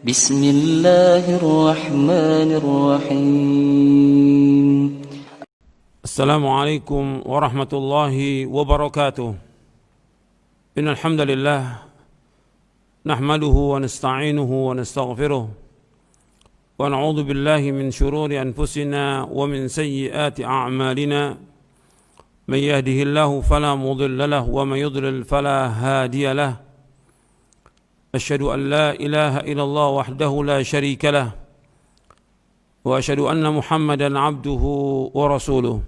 بسم الله الرحمن الرحيم. السلام عليكم ورحمة الله وبركاته. إن الحمد لله نحمده ونستعينه ونستغفره ونعوذ بالله من شرور أنفسنا ومن سيئات أعمالنا. من يهده الله فلا مضل له ومن يضلل فلا هادي له. أشهد أن لا إله إلا الله وحده لا شريك له وأشهد أن محمدا عبده ورسوله.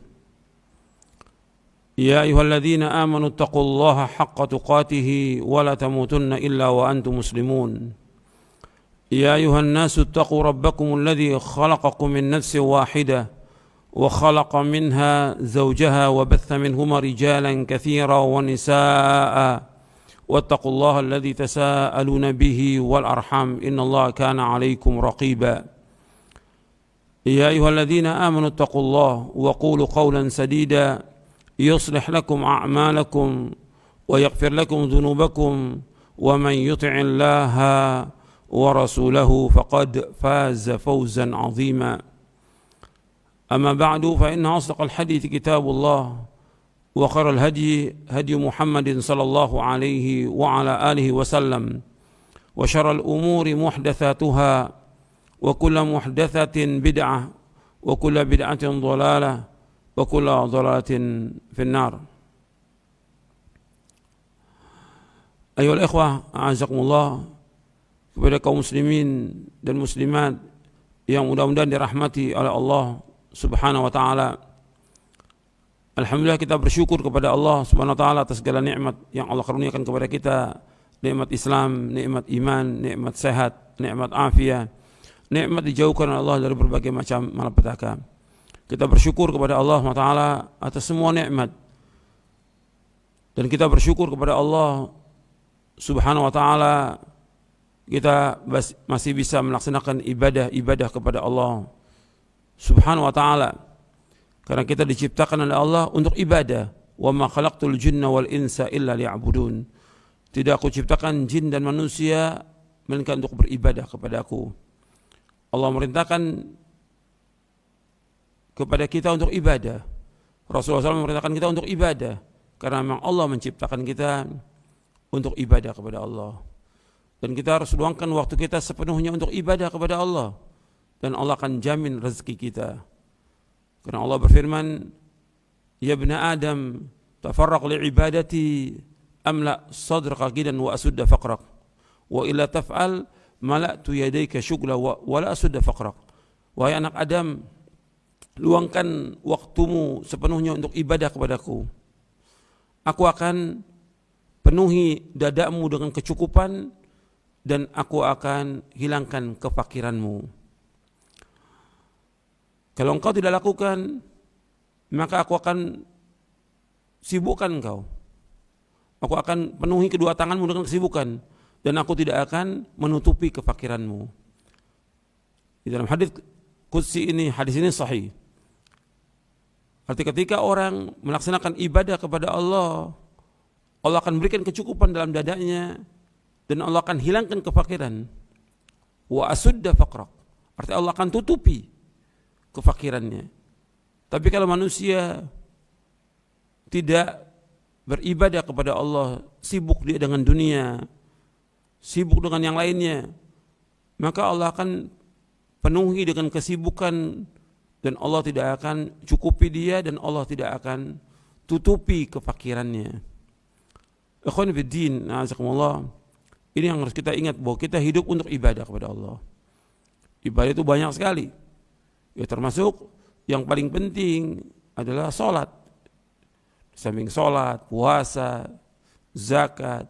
يا أيها الذين آمنوا اتقوا الله حق تقاته ولا تموتن إلا وأنتم مسلمون. يا أيها الناس اتقوا ربكم الذي خلقكم من نفس واحدة وخلق منها زوجها وبث منهما رجالا كثيرا ونساء واتقوا الله الذي تساءلون به والأرحام إن الله كان عليكم رقيبا. يا أيها الذين آمنوا اتقوا الله وقولوا قولا سديدا يصلح لكم أعمالكم ويغفر لكم ذنوبكم ومن يطع الله ورسوله فقد فاز فوزا عظيما. أما بعد فإن أصدق الحديث كتاب الله وخير الهدي هدي محمد صلى الله عليه وعلى آله وسلم وشر الأمور محدثاتها وكل محدثة بدعة وكل بدعة ضلالة وكل ضلالة في النار. أيها الإخوة أعزكم الله, kepada kaum muslimin dan muslimat yang mudah-mudahan dirahmati oleh Allah Subhanahu wa taala. Alhamdulillah, kita bersyukur kepada Allah Subhanahu wa taala atas segala nikmat yang Allah karuniakan kepada kita. Nikmat Islam, nikmat iman, nikmat sehat, nikmat afiat, nikmat dijauhkan oleh Allah dari berbagai macam malapetaka. Kita bersyukur kepada Allah Subhanahu wa taala atas semua nikmat. Dan kita bersyukur kepada Allah Subhanahu wa taala kita masih bisa melaksanakan ibadah kepada Allah Subhanahu wa taala. Karena kita diciptakan oleh Allah untuk ibadah. Wa ma khalaqtul jinna wal insa illa liya'budun. Tidak aku ciptakan jin dan manusia melainkan untuk beribadah kepada aku. Allah merintahkan kepada kita untuk ibadah. Rasulullah SAW memerintahkan kita untuk ibadah. Karena memang Allah menciptakan kita untuk ibadah kepada Allah. Dan kita harus luangkan waktu kita sepenuhnya untuk ibadah kepada Allah. Dan Allah akan jamin rezeki kita. Karena Allah berfirman, ya ibna Adam, tafarraq li'ibadati amla sadrqa gidan wa asudda faqraq. Wa illa taf'al mala'tu yadayka syugla wa la asudda faqraq. Wahai anak Adam, luangkan waktumu sepenuhnya untuk ibadah kepadaku. Aku akan penuhi dadamu dengan kecukupan dan aku akan hilangkan kefakiranmu. Kalau engkau tidak lakukan, maka aku akan sibukkan engkau. Aku akan penuhi kedua tanganmu dengan kesibukan dan aku tidak akan menutupi kefakiranmu. Di dalam hadis qudsi ini, hadis ini sahih. Arti ketika orang melaksanakan ibadah kepada Allah, Allah akan berikan kecukupan dalam dadanya dan Allah akan hilangkan kefakiran. Wa asudda faqraq. Arti Allah akan tutupi kefakirannya. Tapi kalau manusia tidak beribadah kepada Allah, sibuk dia dengan dunia, sibuk dengan yang lainnya, maka Allah akan penuhi dengan kesibukan dan Allah tidak akan cukupi dia dan Allah tidak akan tutupi kefakirannya. Ikhwan fiddin, a'azakumullah, ini yang harus kita ingat bahwa kita hidup untuk ibadah kepada Allah. Ibadah itu banyak sekali. Ya, termasuk yang paling penting adalah sholat. Samping sholat, puasa, zakat,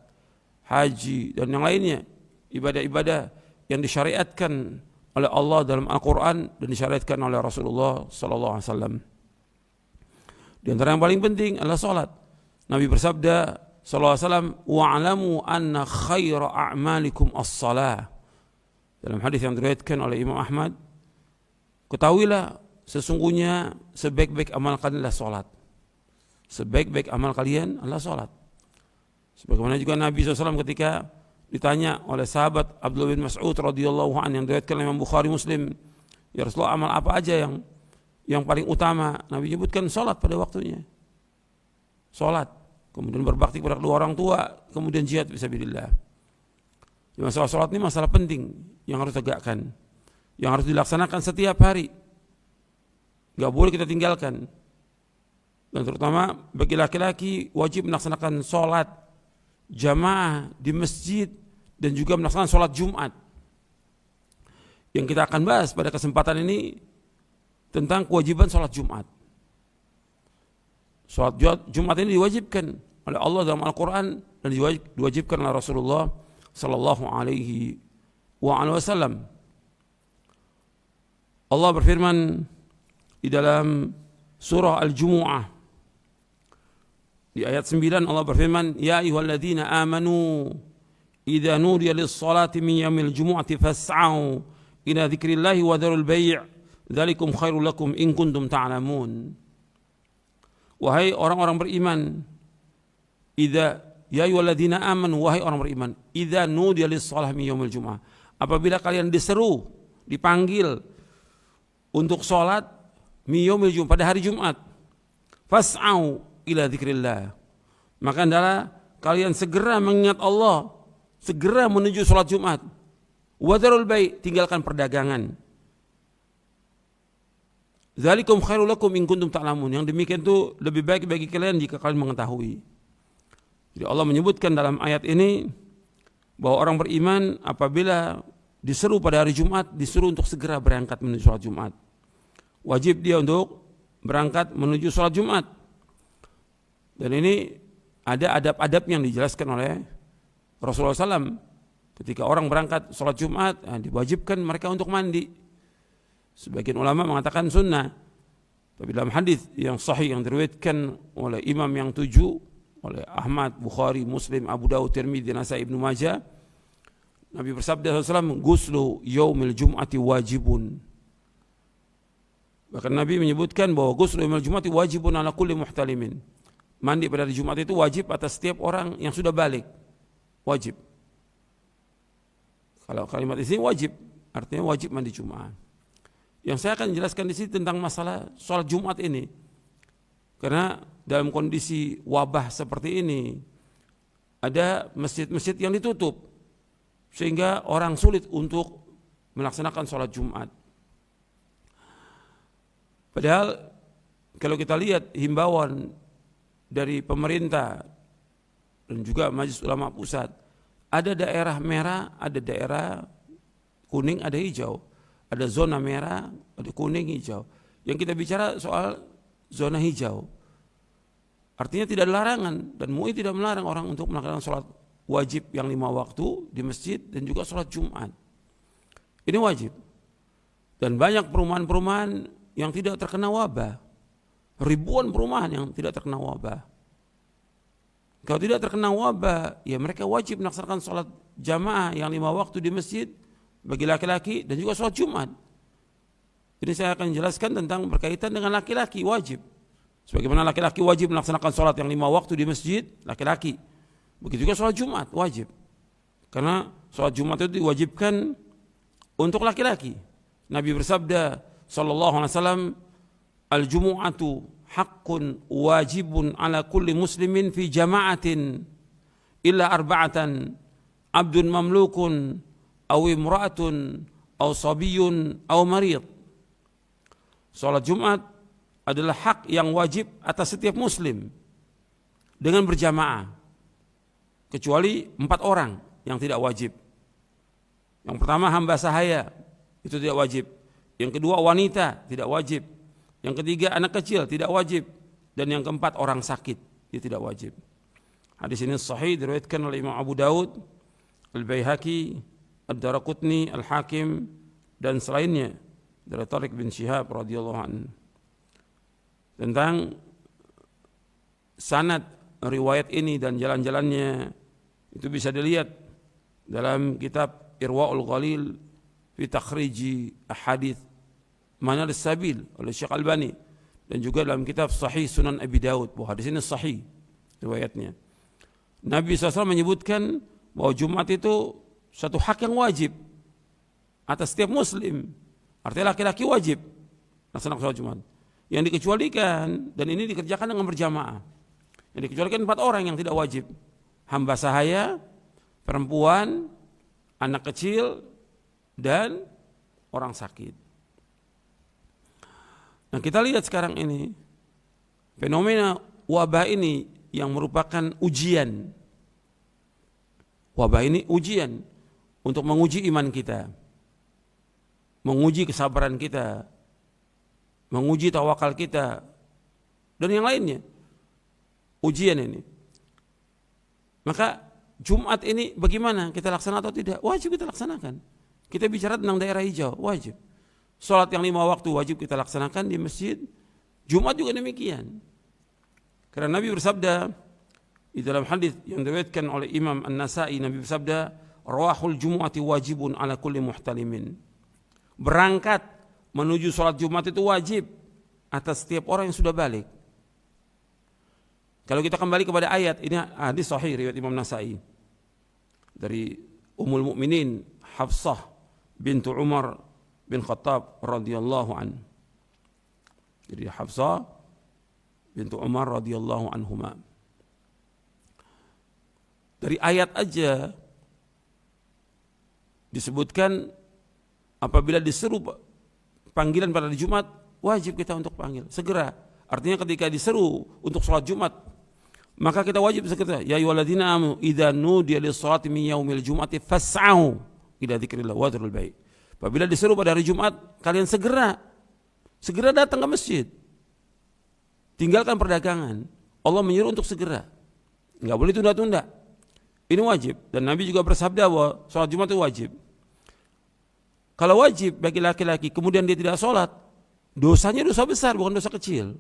haji, dan yang lainnya. Ibadah-ibadah yang disyariatkan oleh Allah dalam Al-Quran dan disyariatkan oleh Rasulullah SAW. Di antara yang paling penting adalah sholat. Nabi bersabda SAW, wa'alamu anna khaira a'malikum as-salah. Dalam hadis yang diriwayatkan oleh Imam Ahmad, ketahuilah sesungguhnya sebaik-baik amal kalian adalah salat. Sebaik-baik amal kalian adalah salat. Sebagaimana juga Nabi SAW ketika ditanya oleh sahabat Abdullah bin Mas'ud radhiyallahu anhu yang diriwayatkan oleh Imam Bukhari Muslim, ya Rasulullah, amal apa aja yang paling utama? Nabi menyebutkan salat pada waktunya. Salat, kemudian berbakti kepada kedua orang tua, kemudian jihad fisabilillah. Masalah salat ini masalah penting yang harus tegakkan, yang harus dilaksanakan setiap hari. Enggak boleh kita tinggalkan. Dan terutama bagi laki-laki wajib melaksanakan salat jamaah di masjid dan juga melaksanakan sholat Jumat. Yang kita akan bahas pada kesempatan ini tentang kewajiban sholat Jumat. Sholat Jumat ini diwajibkan oleh Allah dalam Al-Quran dan diwajibkan oleh Rasulullah sallallahu alaihi wasallam. Allah berfirman di dalam surah Al-Jumu'ah di ayat 9, Allah berfirman, ya ayyuhalladzina amanu idza nudiya lis-salati min yaumil jumu'ati fas'au ila dzikrillahi wa dzarul bai' dzalikum khairul lakum in kuntum ta'lamun. Wahai orang-orang beriman, ya ayyuhalladzina amanu, wahai orang beriman, idza nudiya lis-salati min yaumil jumu'ah, apabila kalian diseru, dipanggil untuk salat min yaumil jumu'ah, pada hari Jumat, fas'au ila dzikrillah, maka adalah kalian segera mengingat Allah, segera menuju salat Jumat. Wadharul bai', tinggalkan perdagangan. Dzalikum khairul lakum in kuntum ta'lamun, yang demikian itu lebih baik bagi kalian jika kalian mengetahui. Jadi Allah menyebutkan dalam ayat ini bahwa orang beriman apabila diseru pada hari Jumat, disuruh untuk segera berangkat menuju salat Jumat. Wajib dia untuk berangkat menuju salat Jumat. Dan ini ada adab-adab yang dijelaskan oleh Rasulullah SAW. Ketika orang berangkat sholat Jumat, diwajibkan mereka untuk mandi. Sebagian ulama mengatakan sunnah. Tapi dalam hadis yang sahih yang diriwayatkan oleh imam yang 7, oleh Ahmad, Bukhari, Muslim, Abu Dawud, Tirmidzi, Nasai, Ibnu Majah, Nabi bersabda SAW, "Ghuslu yaumil jum'ati wajibun." Bahkan Nabi menyebutkan bahwa ghuslu yaumil jum'ati wajibun ala kulli muhtalimin. Mandi pada hari Jumat itu wajib atas setiap orang yang sudah balik. Wajib. Kalau kalimat ini wajib, artinya wajib mandi Jumat. Yang saya akan jelaskan di sini tentang masalah sholat Jumat ini. Karena dalam kondisi wabah seperti ini, ada masjid-masjid yang ditutup, sehingga orang sulit untuk melaksanakan sholat Jumat. Padahal kalau kita lihat himbauan dari pemerintah dan juga Majelis Ulama Pusat, ada daerah merah, ada daerah kuning, ada hijau, ada zona merah, ada kuning, hijau. Yang kita bicara soal zona hijau, artinya tidak ada larangan, dan MUI tidak melarang orang untuk melakukan sholat wajib yang 5 waktu di masjid dan juga sholat Jumat. Ini wajib. Dan banyak perumahan-perumahan yang tidak terkena wabah. Ribuan perumahan yang tidak terkena wabah. Kalau tidak terkena wabah, ya mereka wajib melaksanakan sholat jamaah yang 5 waktu di masjid bagi laki-laki dan juga sholat Jumat. Ini saya akan jelaskan tentang berkaitan dengan laki-laki wajib. Sebagaimana laki-laki wajib melaksanakan sholat yang 5 waktu di masjid, laki-laki. Begitu juga sholat Jumat wajib. Karena sholat Jumat itu diwajibkan untuk laki-laki. Nabi bersabda sallallahu alaihi wasallam, al-jumu'atu haqqun wajibun ala kulli muslimin fi jama'atin illa arba'atan abdun mamlukun aw imra'atun aw sabiyyun aw marid. Salat Jumat adalah hak yang wajib atas setiap muslim dengan berjamaah, kecuali 4 orang yang tidak wajib. Yang pertama hamba sahaya, itu tidak wajib. Yang kedua wanita, tidak wajib. Yang ketiga anak kecil, tidak wajib. Dan yang keempat orang sakit, dia tidak wajib. Hadis ini sahih diriwayatkan oleh Imam Abu Dawud, Al-Baihaqi, Ad-Daraqutni, Al-Hakim dan selainnya dari Tariq bin Syihab radhiyallahu anhu. Tentang sanad riwayat ini dan jalan-jalannya itu bisa dilihat dalam kitab Irwaul Ghalil fi takhriji ahadits Manar Sabil oleh Syekh Albani, dan juga dalam kitab Sahih Sunan Abi Daud. Bahwa hadis ini sahih riwayatnya. Nabi SAW menyebutkan bahwa Jumat itu satu hak yang wajib atas setiap muslim. Artinya laki-laki wajib laksanakan sholat Jumat. Yang dikecualikan, dan ini dikerjakan dengan berjamaah, yang dikecualikan 4 orang yang tidak wajib: hamba sahaya, perempuan, anak kecil, dan orang sakit. Nah, kita lihat sekarang ini fenomena wabah ini yang merupakan ujian. Wabah ini ujian untuk menguji iman kita, menguji kesabaran kita, menguji tawakal kita, dan yang lainnya. Ujian ini. Maka Jumat ini bagaimana? Kita laksanakan atau tidak? Wajib kita laksanakan. Kita bicara tentang daerah hijau, wajib. Salat yang 5 waktu wajib kita laksanakan di masjid. Jumat juga demikian. Karena Nabi bersabda di dalam hadis yang diriwayatkan oleh Imam An-Nasa'i, Nabi bersabda, "Rawahul Jumu'ati wajibun ala kulli muhtalimin." Berangkat menuju salat Jumat itu wajib atas setiap orang yang sudah balik. Kalau kita kembali kepada ayat ini, hadis sahih riwayat Imam Nasa'i dari Ummul Mukminin Hafsah bintu Umar bin Khattab radhiyallahu an. Jadi Hafsah bintu Umar radhiyallahu anhuma. Dari ayat aja disebutkan apabila diseru panggilan pada hari Jumat, wajib kita untuk panggil segera. Artinya ketika diseru untuk sholat Jumat, maka kita wajib segera. Ya ayyuhalladzina amanu idza nudiya lis-sholati min yaumil jum'ati fas'au ila dzikrillah wa dzarul bai'. Apabila diseru pada hari Jumat, kalian segera datang ke masjid. Tinggalkan perdagangan. Allah menyuruh untuk segera. Enggak boleh tunda-tunda. Ini wajib, dan Nabi juga bersabda bahwa sholat Jumat itu wajib. Kalau wajib bagi laki-laki kemudian dia tidak sholat, dosanya dosa besar, bukan dosa kecil.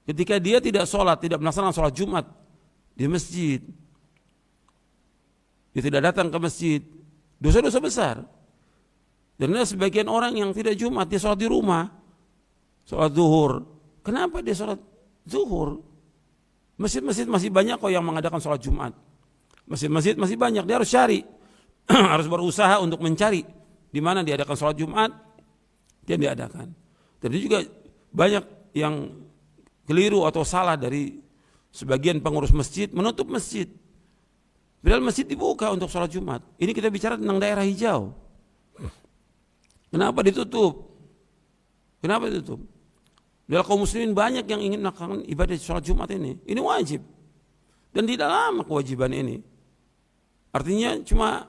Ketika dia tidak sholat, tidak melaksanakan sholat Jumat di masjid, dia tidak datang ke masjid, dosa-dosa besar. Dan ada sebagian orang yang tidak Jumat, dia sholat di rumah, sholat zuhur. Kenapa dia sholat zuhur? Masjid-masjid masih banyak kok yang mengadakan sholat Jumat. Masjid-masjid masih banyak, dia harus cari, harus berusaha untuk mencari di mana diadakan sholat Jumat, dia diadakan. Dan juga banyak yang keliru atau salah dari sebagian pengurus masjid menutup masjid. Padahal masjid dibuka untuk sholat Jumat. Ini kita bicara tentang daerah hijau. Kenapa ditutup? Kenapa ditutup? Padahal kaum muslimin banyak yang ingin melakukan ibadah sholat Jumat ini. Ini wajib. Dan tidak lama kewajiban ini. Artinya cuma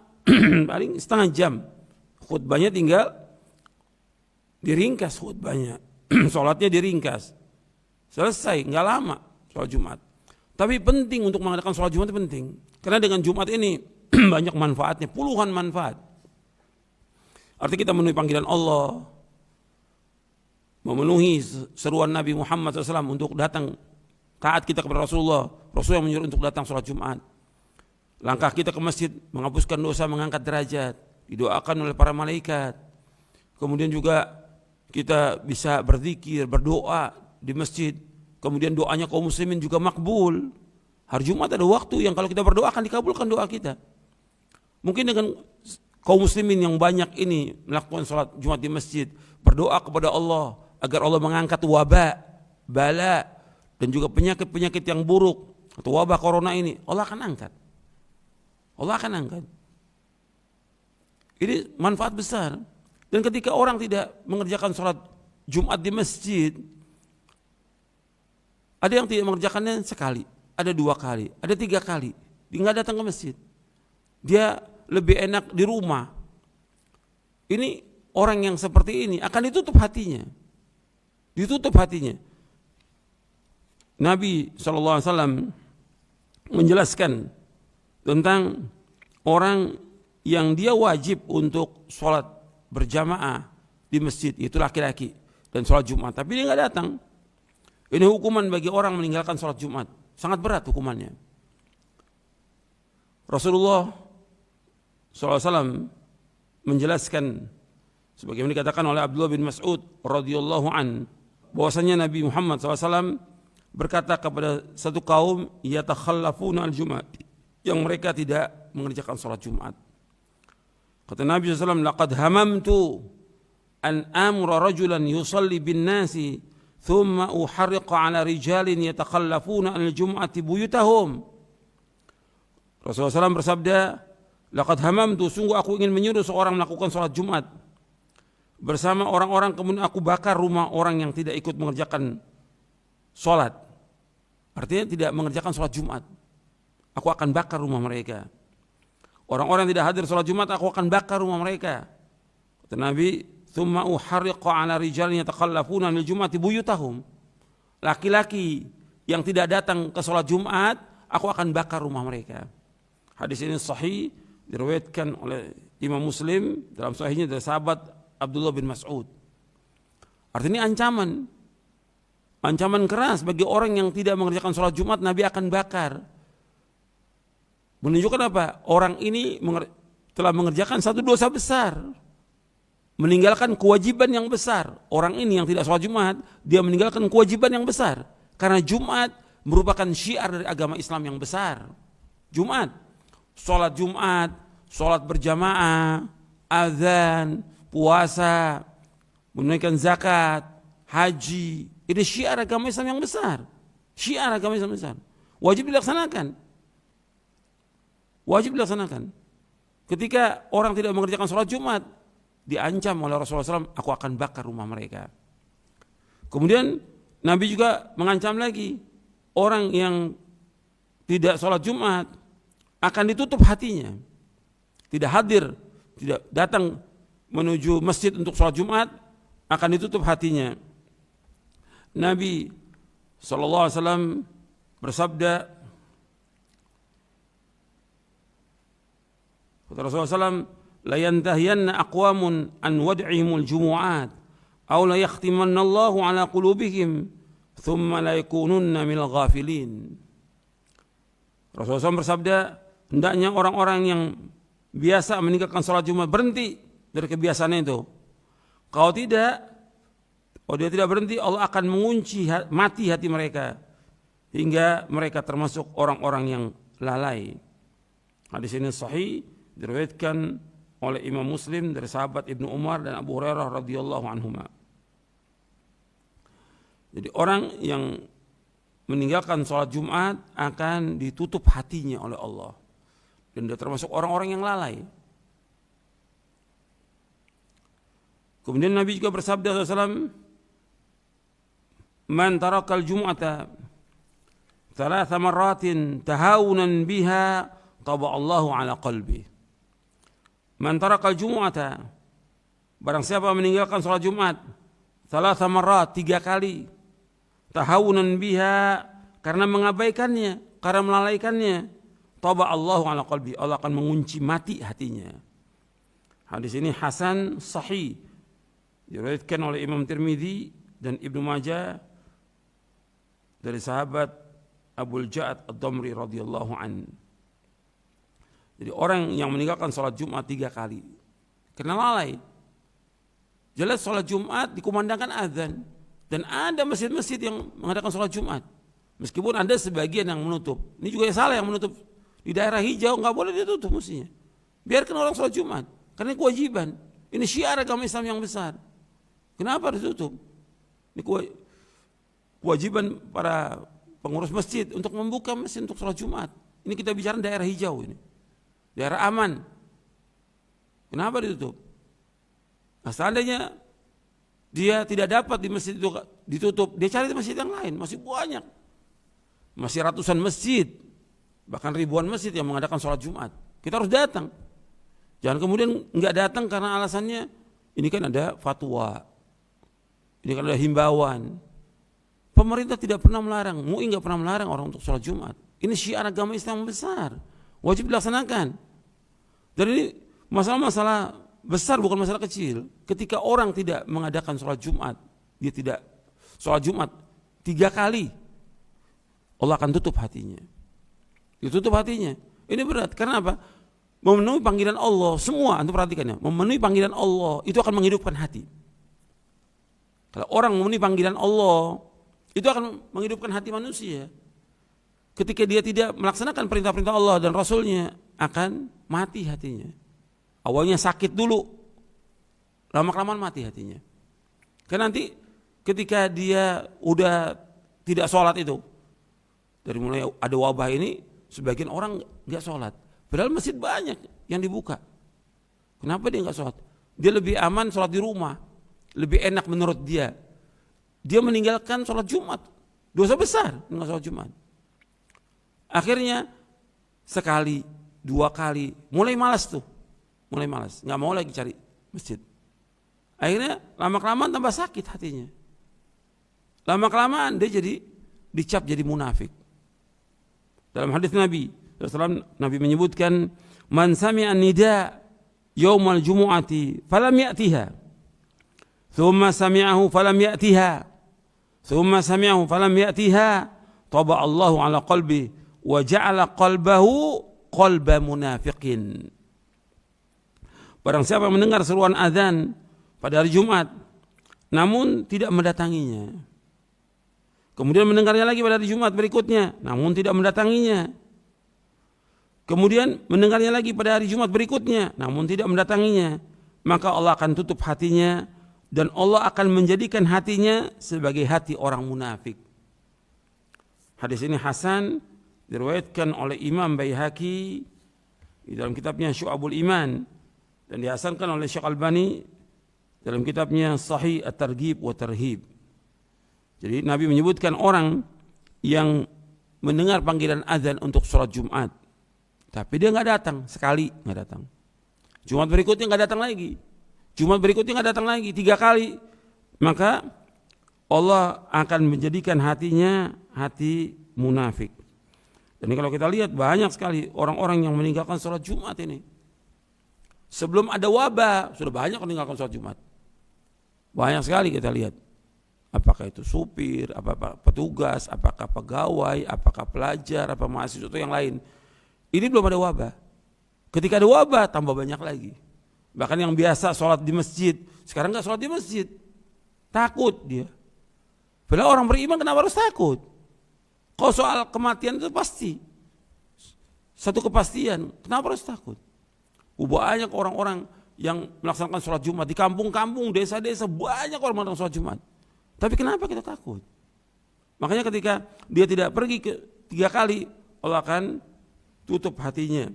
paling setengah jam. Khutbahnya tinggal diringkas khutbahnya. Sholatnya diringkas. Selesai, nggak lama sholat Jumat. Tapi penting untuk mengadakan sholat Jumat itu penting. Karena dengan Jumat ini banyak manfaatnya, puluhan manfaat. Artinya kita memenuhi panggilan Allah, memenuhi seruan Nabi Muhammad SAW untuk datang taat kita kepada Rasulullah. Rasulullah yang menyuruh untuk datang sholat Jumat. Langkah kita ke masjid menghapuskan dosa, mengangkat derajat, didoakan oleh para malaikat. Kemudian juga kita bisa berzikir, berdoa di masjid. Kemudian doanya kaum muslimin juga makbul. Hari Jumat ada waktu yang kalau kita berdoa akan dikabulkan doa kita. Mungkin dengan kaum muslimin yang banyak ini melakukan sholat Jumat di masjid, berdoa kepada Allah agar Allah mengangkat wabah, bala, dan juga penyakit-penyakit yang buruk atau wabah corona ini, Allah akan angkat. Allah akan angkat. Ini manfaat besar. Dan ketika orang tidak mengerjakan sholat Jumat di masjid, ada yang tidak mengerjakannya sekali, ada 2 kali, ada 3 kali, dia nggak datang ke masjid. Dia lebih enak di rumah. Ini orang yang seperti ini akan ditutup hatinya. Ditutup hatinya. Nabi SAW menjelaskan tentang orang yang dia wajib untuk sholat berjamaah di masjid, itu laki-laki, dan sholat Jumat, tapi dia nggak datang. Ini hukuman bagi orang meninggalkan sholat Jumat, sangat berat hukumannya. Rasulullah SAW menjelaskan, sebagaimana dikatakan oleh Abdullah bin Mas'ud radhiyallahu an, bahwasanya Nabi Muhammad SAW berkata kepada satu kaum, yatakhallafuna al-Jumat, yang mereka tidak mengerjakan sholat Jumat. Kata Nabi SAW, laqad hamamtu an amura rajulan yusalli bin nasi thumma uharriqa ala rijalin yatakhallafuna anil jum'ati buyutahum. Rasulullah SAW bersabda, laqad hamamtu, sungguh aku ingin menyuruh seorang melakukan sholat Jumat bersama orang-orang, kemudian aku bakar rumah orang yang tidak ikut mengerjakan sholat. Artinya tidak mengerjakan sholat Jumat. Aku akan bakar rumah mereka. Orang-orang yang tidak hadir sholat Jumat, aku akan bakar rumah mereka. Kata Nabi, thumma uharriqa ala rijalin yatakhallafuna anil jum'ati buyutahum. Laki-laki yang tidak datang ke sholat Jumat, aku akan bakar rumah mereka. Hadis ini sahih, diriwayatkan oleh Imam Muslim dalam sahihnya dari sahabat Abdullah bin Mas'ud. Artinya ancaman keras bagi orang yang tidak mengerjakan sholat Jumat, Nabi akan bakar. Menunjukkan apa? Orang ini telah mengerjakan satu dosa besar, meninggalkan kewajiban yang besar. Orang ini yang tidak sholat Jumat, dia meninggalkan kewajiban yang besar. Karena Jumat merupakan syiar dari agama Islam yang besar. Jumat, sholat Jumat, sholat berjamaah, azan, puasa, menunaikan zakat, haji, ini syiar agama Islam yang besar. Syiar agama Islam besar. Wajib dilaksanakan. Wajib dilaksanakan. Ketika orang tidak mengerjakan sholat Jumat, diancam oleh Rasulullah SAW, aku akan bakar rumah mereka. Kemudian Nabi juga mengancam lagi, orang yang tidak sholat Jumat akan ditutup hatinya, tidak hadir, tidak datang menuju masjid untuk sholat Jumat, akan ditutup hatinya. Nabi SAW bersabda, kata Rasulullah SAW, la yantahiyanna aqwamun an wad'ihimul jumu'at aw la yakhtimanna Allahu ala qulubihim thumma la yakununna minal ghafilin. Rasulullah SAW bersabda, hendaknya orang-orang yang biasa meninggalkan sholat Jumat berhenti dari kebiasaan itu. Kalau tidak, dia tidak berhenti, Allah akan mengunci mati hati mereka hingga mereka termasuk orang-orang yang lalai. Hadis ini sahih, diriwayatkan oleh Imam Muslim dari sahabat Ibnu Umar dan Abu Hurairah radhiyallahu anhuma. Jadi orang yang meninggalkan sholat Jumat akan ditutup hatinya oleh Allah, dan dia termasuk orang-orang yang lalai. Kemudian Nabi juga bersabda SAW, man tarakal jum'ata thalatha marratin tahawunan biha taba'allahu ala qalbi. Man tarakal jum'ata, barang siapa meninggalkan sholat Jumat thalatha marrat, 3 kali, tahawunan biha, karena mengabaikannya, karena melalaikannya, taba'allahu ala qalbi, Allah akan mengunci mati hatinya. Hadis ini hasan sahih, diriwayatkan oleh Imam Tirmidzi dan Ibnu Majah dari sahabat Abul Ja'ad Ad-Damri radhiyallahu an. Jadi orang yang meninggalkan sholat Jumat 3 kali karena lalai. Jelas sholat Jumat dikumandangkan azan, dan ada masjid-masjid yang mengadakan sholat Jumat, meskipun ada sebagian yang menutup. Ini juga salah yang menutup. Di daerah hijau nggak boleh ditutup mestinya. Biarkan orang sholat Jumat, karena kewajiban. Ini syiar agama Islam yang besar. Kenapa ditutup? Ini kewajiban para pengurus masjid untuk membuka masjid untuk sholat Jumat. Ini kita bicara daerah hijau ini, daerah aman. Kenapa ditutup? Nah, seandainya dia tidak dapat di masjid itu ditutup, dia cari di masjid yang lain, masih banyak. Masih ratusan masjid, bahkan ribuan masjid yang mengadakan sholat Jumat. Kita harus datang. Jangan kemudian enggak datang karena alasannya ini kan ada fatwa, ini kan ada himbauan. Pemerintah tidak pernah melarang, MUI enggak pernah melarang orang untuk sholat Jumat. Ini syiar agama Islam besar, wajib dilaksanakan. Dan ini masalah-masalah besar, bukan masalah kecil. Ketika orang tidak mengadakan sholat Jumat, dia tidak sholat Jumat 3 kali, Allah akan tutup hatinya. Ditutup hatinya. Ini berat, karena apa? Memenuhi panggilan Allah, semua, antum perhatikan ya, memenuhi panggilan Allah itu akan menghidupkan hati. Kalau orang memenuhi panggilan Allah, itu akan menghidupkan hati manusia. ketika dia tidak melaksanakan perintah-perintah Allah dan Rasulnya, akan mati hatinya. Awalnya sakit dulu, lama-kelamaan mati hatinya. Karena nanti ketika dia udah tidak sholat itu, dari mulai ada wabah ini, sebagian orang nggak sholat. Padahal masjid banyak yang dibuka. Kenapa dia nggak sholat? Dia lebih aman sholat di rumah, lebih enak menurut dia. Dia meninggalkan sholat Jumat, dosa besar nggak sholat Jumat. Akhirnya sekali, 2 kali, mulai malas, nggak mau lagi cari masjid. Akhirnya lama-kelamaan tambah sakit hatinya. Lama-kelamaan dia jadi dicap jadi munafik. Dalam hadis Nabi SAW, Nabi menyebutkan, man sami'a nida yaumal jumu'ati falam ya'tiha, thumma sami'ahu falam ya'tiha, thumma sami'ahu falam ya'tiha, taba Allahu ala qalbi wa ja'ala qalbahu qalba munafiqin. Barang siapa yang mendengar seruan azan pada hari Jumat namun tidak mendatanginya, kemudian mendengarnya lagi pada hari Jumat berikutnya namun tidak mendatanginya, kemudian mendengarnya lagi pada hari Jumat berikutnya namun tidak mendatanginya, maka Allah akan tutup hatinya dan Allah akan menjadikan hatinya sebagai hati orang munafik. Hadis ini hasan, diriwayatkan oleh Imam Baihaqi di dalam kitabnya Syu'abul Iman, dan dihasankan oleh Syekh Albani dalam kitabnya Sahih At-Targhib wa Tarhib. Jadi Nabi menyebutkan orang yang mendengar panggilan azan untuk sholat Jumat, tapi dia nggak datang, sekali nggak datang. Jumat berikutnya nggak datang lagi. Jumat berikutnya nggak datang lagi, 3 kali. Maka Allah akan menjadikan hatinya hati munafik. Dan kalau kita lihat banyak sekali orang-orang yang meninggalkan sholat Jumat ini. Sebelum ada wabah sudah banyak meninggalkan sholat Jumat. Banyak sekali kita lihat. Apakah itu supir, apakah petugas, apakah pegawai, apakah pelajar, apa mahasiswa atau yang lain. Ini belum ada wabah. Ketika ada wabah tambah banyak lagi. Bahkan yang biasa sholat di masjid, sekarang nggak sholat di masjid. Takut dia. Padahal orang beriman kenapa harus takut? Kalau soal kematian itu pasti. Satu kepastian, kenapa harus takut? Banyak orang-orang yang melaksanakan sholat Jumat di kampung-kampung, desa-desa, banyak orang melaksanakan sholat Jumat. Tapi kenapa kita takut? Makanya ketika dia tidak pergi ke 3 kali, Allah akan tutup hatinya.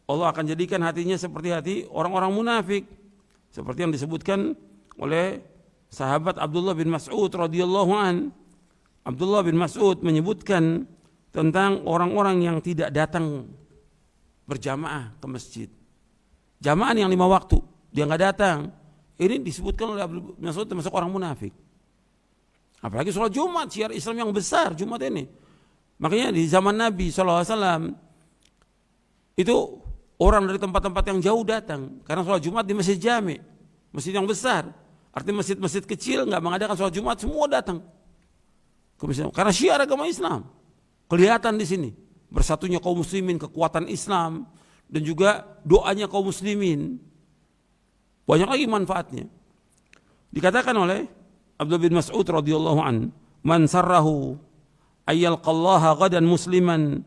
Allah akan jadikan hatinya seperti hati orang-orang munafik, seperti yang disebutkan oleh sahabat Abdullah bin Mas'ud radhiyallahu an. Abdullah bin Mas'ud menyebutkan tentang orang-orang yang tidak datang berjamaah ke masjid. Jamaah yang 5 waktu, dia nggak datang. Ini disebutkan oleh Abdullah bin Mas'ud termasuk orang munafik. Apalagi sholat Jumat, syiar Islam yang besar Jumat ini. Makanya di zaman Nabi SAW itu orang dari tempat-tempat yang jauh datang karena sholat Jumat di masjid jami, masjid yang besar. Artinya masjid-masjid kecil nggak mengadakan sholat Jumat, semua datang ke masjid. Karena syiar agama Islam kelihatan di sini, bersatunya kaum muslimin, kekuatan Islam, dan juga doanya kaum muslimin. Banyak lagi manfaatnya. Dikatakan oleh Abdullah bin Mas'ud radhiyallahu an, man sarrahu ayyalqallaha ghadan musliman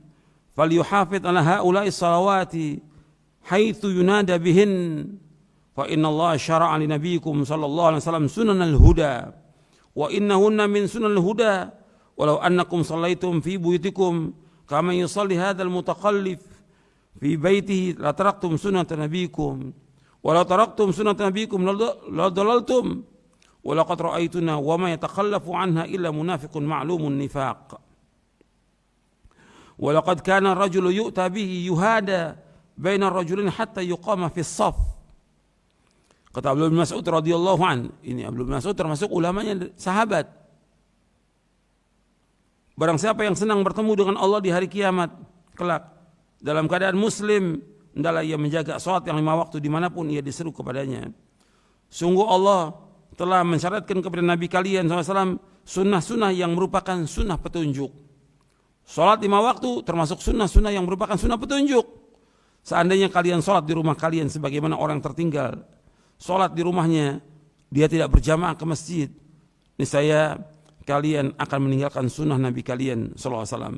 falyuhafid ala haula'i salawati haitsu yunada bihin fa inna Allah syara'a li nabiyikum sallallahu alaihi wasallam sunanal huda wa innahunna min sunanil huda walau annakum shallaitum fi buyutikum kama yusalli hadzal mutaqallif fi baitihi la taraktum sunnata nabiyikum wa la taraktum sunnata nabiyikum la dalaltum wa laqad ra'aytuna wa ma yatakhallafu anha illa munafiqun ma'lumun nifaq wa laqad kana ar-rajulu yu'ta bihi yuhada baina ar-rajulain hatta yuqama fi as-saff. Kata Abdullah bin Mas'ud radhiyallahu an, ini Abdullah bin Mas'ud termasuk ulamanya sahabat. Barang siapa yang senang bertemu dengan Allah di hari kiamat kelak dalam keadaan muslim, hendaklah ia menjaga salat yang 5 waktu dimanapun ia diseru kepadanya. Sungguh Allah telah mensyaratkan kepada Nabi kalian SAW sunnah-sunnah yang merupakan sunnah petunjuk. Salat 5 waktu termasuk sunnah-sunnah yang merupakan sunnah petunjuk. Seandainya kalian salat di rumah kalian sebagaimana orang tertinggal salat di rumahnya, dia tidak berjamaah ke masjid, niscaya kalian akan meninggalkan sunnah Nabi kalian sallallahu alaihi wasallam.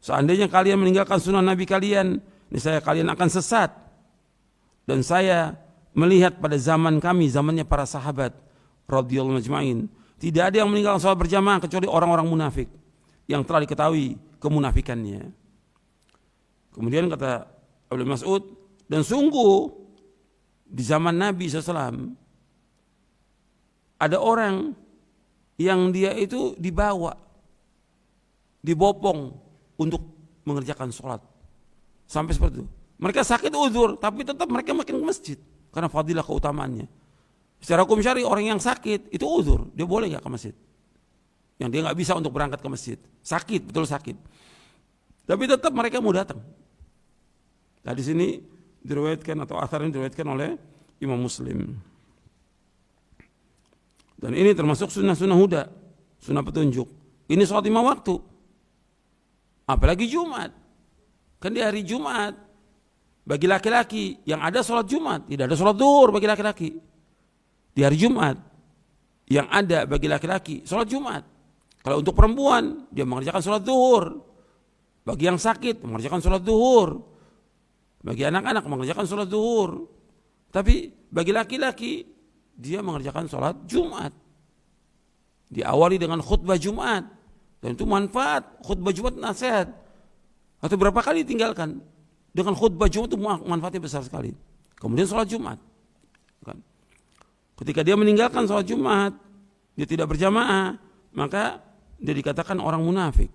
Seandainya kalian meninggalkan sunnah Nabi kalian, niscaya kalian akan sesat. Dan saya melihat pada zaman kami, zamannya para sahabat radhiyallahu majma'in, tidak ada yang meninggalkan salat berjamaah kecuali orang-orang munafik yang telah diketahui kemunafikannya. Kemudian kata Abdullah Mas'ud, dan sungguh di zaman Nabi SAW ada orang yang dia itu dibopong untuk mengerjakan sholat. Sampai seperti itu. Mereka sakit uzur, tapi tetap mereka makin ke masjid. Karena fadilah keutamaannya. Secara hukum syari orang yang sakit itu uzur, dia boleh gak ke masjid? Yang dia gak bisa untuk berangkat ke masjid. Sakit, betul sakit. Tapi tetap mereka mau datang. Nah di sini diriwayatkan atau athar ini diriwayatkan oleh Imam Muslim. Dan ini termasuk sunnah-sunnah huda, sunnah petunjuk. Ini sholat 5 waktu. Apalagi Jumat. Kan di hari Jumat, bagi laki-laki yang ada sholat Jumat, tidak ada sholat zuhur bagi laki-laki. Di hari Jumat, yang ada bagi laki-laki, sholat Jumat. Kalau untuk perempuan, dia mengerjakan sholat zuhur. Bagi yang sakit, mengerjakan sholat zuhur. Bagi anak-anak, mengerjakan sholat zuhur. Tapi bagi laki-laki, dia mengerjakan sholat Jumat. Diawali dengan khutbah Jumat. Dan itu manfaat, khutbah Jumat nasihat. Atau berapa kali tinggalkan. Dengan khutbah Jumat itu manfaatnya besar sekali. Kemudian sholat Jumat. Ketika dia meninggalkan sholat Jumat, dia tidak berjamaah, maka dia dikatakan orang munafik.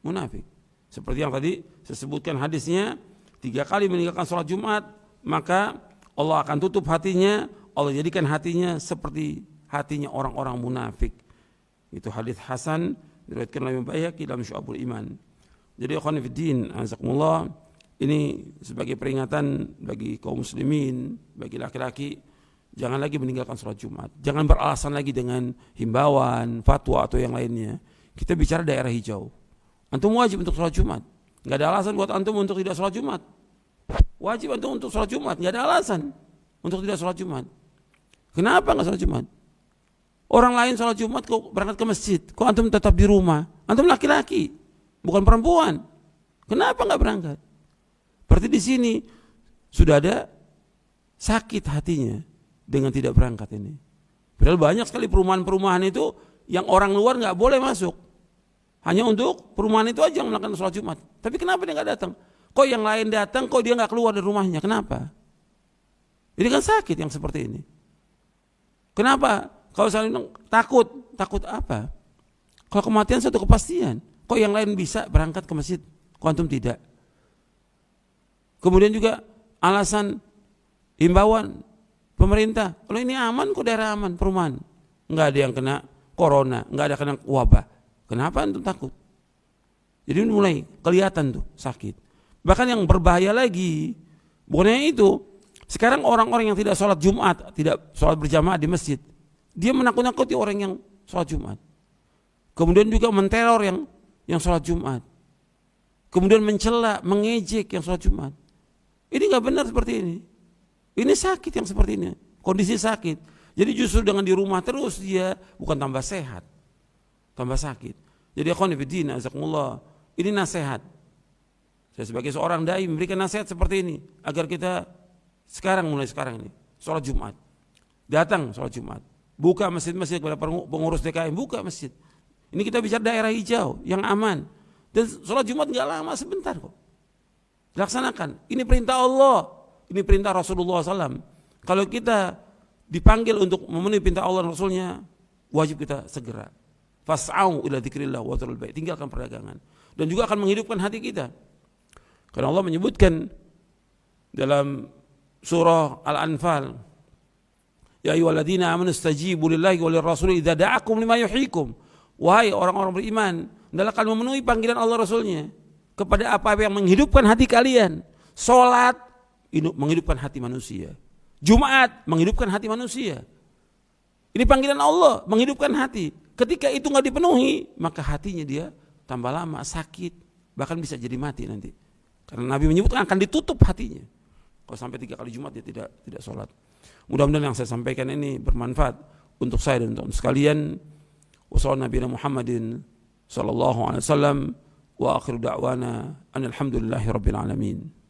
Munafik. Seperti yang tadi saya sebutkan hadisnya, 3 kali meninggalkan sholat Jumat, maka Allah akan tutup hatinya, Allah jadikan hatinya seperti hatinya orang-orang munafik. Itu hadis hasan diriwayatkan oleh Imam Baihaqi dalam Syu'abul Iman. Jadi ikhwan fillah, azakumullah, ini sebagai peringatan bagi kaum muslimin, bagi laki-laki, jangan lagi meninggalkan sholat Jumat. Jangan beralasan lagi dengan himbauan, fatwa atau yang lainnya. Kita bicara daerah hijau. Antum wajib untuk sholat Jumat. Enggak ada alasan buat antum untuk tidak sholat Jumat. Wajib antum untuk sholat Jumat. Enggak ada alasan untuk tidak sholat Jumat. Kenapa enggak sholat Jumat? Orang lain sholat Jumat kok berangkat ke masjid. Kok antum tetap di rumah? Antum laki-laki, bukan perempuan. Kenapa enggak berangkat? Berarti di sini sudah ada sakit hatinya dengan tidak berangkat ini. Padahal banyak sekali perumahan-perumahan itu yang orang luar nggak boleh masuk. Hanya untuk perumahan itu aja yang melakukan sholat Jumat. Tapi kenapa dia nggak datang? Kok yang lain datang, kok dia nggak keluar dari rumahnya? Kenapa? Ini kan sakit yang seperti ini. Kenapa? Kalau saya bilang takut apa? Kalau kematian satu kepastian. Kok yang lain bisa berangkat ke masjid? Kok antum tidak? Kemudian juga alasan himbauan pemerintah. Kalau ini aman, kok daerah aman, perumahan. Enggak ada yang kena corona, enggak ada kena wabah. Kenapa antum takut? Jadi mulai kelihatan tuh sakit. Bahkan yang berbahaya lagi, bukannya itu, sekarang orang-orang yang tidak sholat Jumat, tidak sholat berjamaah di masjid, dia menakut-nakuti orang yang sholat Jumat. Kemudian juga menteror yang sholat Jumat. Kemudian mencela, mengejek yang sholat Jumat. Ini nggak benar seperti ini. Ini sakit yang seperti ini, kondisi sakit. Jadi justru dengan di rumah terus dia bukan tambah sehat, tambah sakit. Jadi ikhwan fillah, azakumullah, ini nasihat. Saya sebagai seorang dai memberikan nasihat seperti ini agar kita mulai sekarang ini sholat Jumat, datang sholat Jumat, buka masjid-masjid kepada pengurus DKM, buka masjid. Ini kita bicara daerah hijau yang aman dan sholat Jumat nggak lama, sebentar kok. Laksanakan. Ini perintah Allah, ini perintah Rasulullah SAW. Kalau kita dipanggil untuk memenuhi perintah Allah dan Rasulnya, wajib kita segera. Fas'au ila dzikrillah wa dzarul bai'. Tinggalkan perdagangan. Dan juga akan menghidupkan hati kita. Karena Allah menyebutkan dalam surah Al-Anfal, ya ayyuhalladzina amanu istajibu lillahi walir rasuli idza da'akum lima yuhyikum. Wahai orang-orang beriman, hendaklah kalian memenuhi panggilan Allah Rasulnya kepada apa yang menghidupkan hati kalian. Salat menghidupkan hati manusia. Jumat menghidupkan hati manusia. Ini panggilan Allah, menghidupkan hati. Ketika itu nggak dipenuhi, maka hatinya dia tambah lama sakit, bahkan bisa jadi mati nanti. Karena Nabi menyebutkan akan ditutup hatinya. Kalau sampai 3 kali Jumat dia tidak sholat. Mudah-mudahan yang saya sampaikan ini bermanfaat untuk saya dan untuk sekalian. Wassalamualaikum Nabi Muhammadin sallallahu alaihi wasallam. Wa akhiru da'wana anil hamdulillahi rabbil alamin.